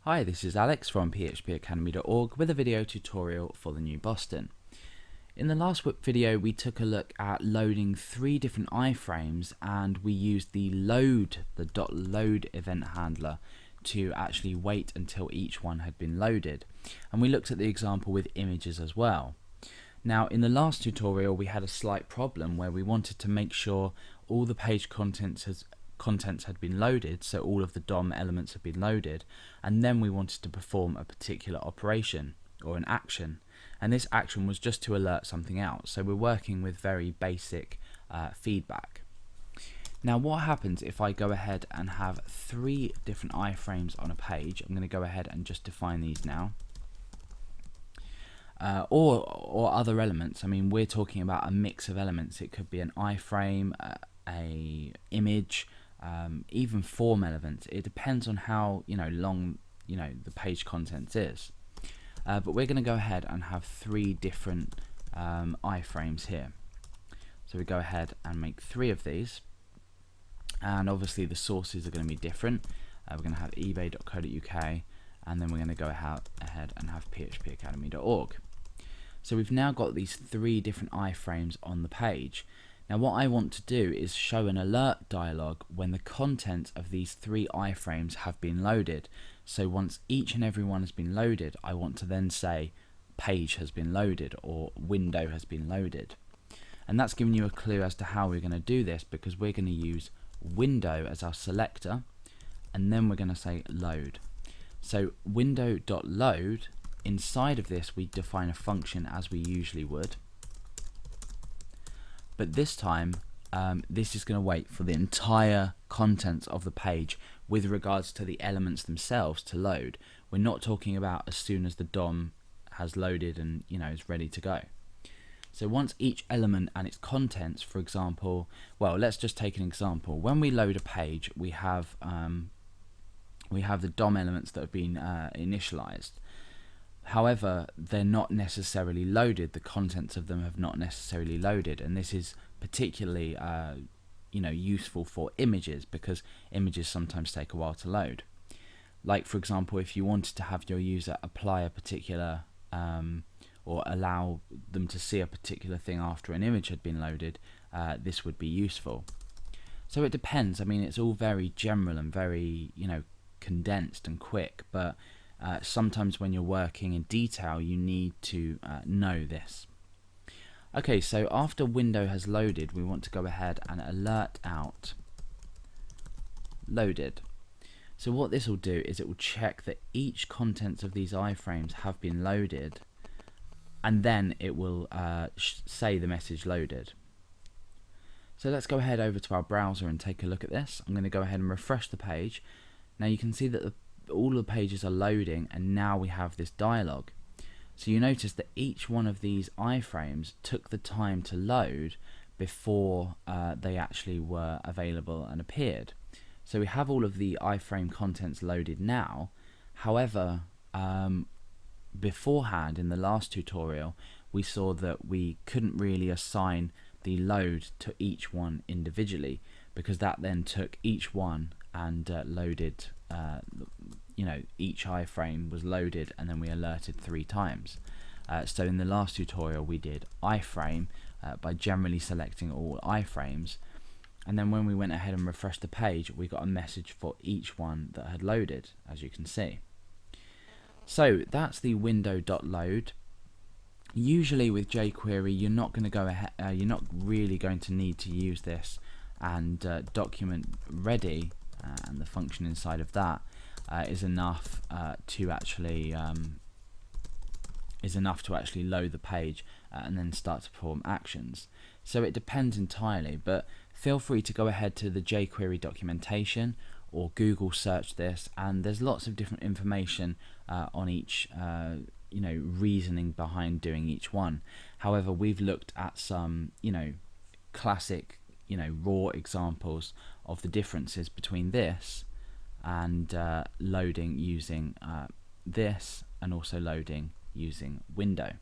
Hi, this is Alex from phpacademy.org with a video tutorial for the new Boston. In the last video we took a look at loading 3 different iframes, and we used the .load event handler to actually wait until each one had been loaded, and we looked at the example with images as well. Now in the last tutorial we had a slight problem where we wanted to make sure all the page contents had been loaded, so all of the DOM elements had been loaded, and then we wanted to perform a particular operation or an action, and this action was just to alert something out. So we're working with very basic feedback. Now what happens if I go ahead and have 3 different iframes on a page? I'm going to go ahead and just define these now. Or other elements. I mean, we're talking about a mix of elements. It could be an iframe, a image, even form elements. It depends on how long the page contents is. But we're going to go ahead and have 3 different iframes here. So we go ahead and make 3 of these, and obviously the sources are going to be different. We're going to have ebay.co.uk, and then we're going to go ahead and have phpacademy.org. So we've now got these 3 different iframes on the page. Now what I want to do is show an alert dialog when the contents of these 3 iframes have been loaded. So once each and every one has been loaded, I want to then say page has been loaded or window has been loaded. And that's giving you a clue as to how we're going to do this, because we're going to use window as our selector, and then we're going to say load. So window.load, inside of this we define a function as we usually would, but this time this is going to wait for the entire contents of the page with regards to the elements themselves to load. We're not talking about as soon as the DOM has loaded and is ready to go. So once each element and its contents, for example, well, let's just take an example. When we load a page, we have the DOM elements that have been initialized. However, they're not necessarily loaded. The contents of them have not necessarily loaded, and this is particularly useful for images, because images sometimes take a while to load. Like for example, if you wanted to have your user apply a particular or allow them to see a particular thing after an image had been loaded, this would be useful. So it depends. I mean, it's all very general and very condensed and quick, but sometimes when you're working in detail you need to know this. Okay, so after window has loaded, we want to go ahead and alert out loaded. So what this will do is it will check that each contents of these iframes have been loaded, and then it will say the message loaded. So let's go ahead over to our browser and take a look at this. I'm going to go ahead and refresh the page. Now you can see that all the pages are loading, and now we have this dialog. So you notice that each one of these iframes took the time to load before they actually were available and appeared. So we have all of the iframe contents loaded now. However, beforehand in the last tutorial we saw that we couldn't really assign the load to each one individually, because that then took each one and loaded each iframe was loaded, and then we alerted 3 times. So in the last tutorial we did iframe by generally selecting all iframes, and then when we went ahead and refreshed the page we got a message for each one that had loaded, as you can see. So that's the window.load. Usually with jQuery you're not going to go ahead, you're not really going to need to use this, and document ready and the function inside of that is enough to actually load the page and then start to perform actions. So it depends entirely, but feel free to go ahead to the jQuery documentation or Google search this, and there's lots of different information on each reasoning behind doing each one. However, we've looked at some classic raw examples of the differences between this and loading using this, and also loading using window.